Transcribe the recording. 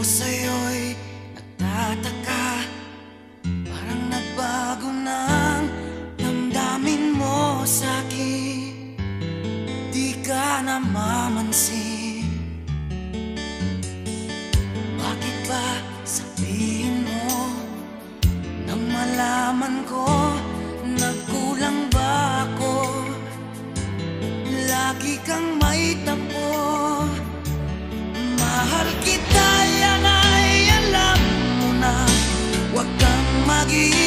sa'yo'y nagtataka, parang nagbago ng damdamin mo sa'kin. Di ka namamansin. Bakit ba sabihin mo nang malaman ko nagkulang ba ako? Lagi kang may tapo. Mahal kita, yan ay alam mo na. Huwag kang mag-iisip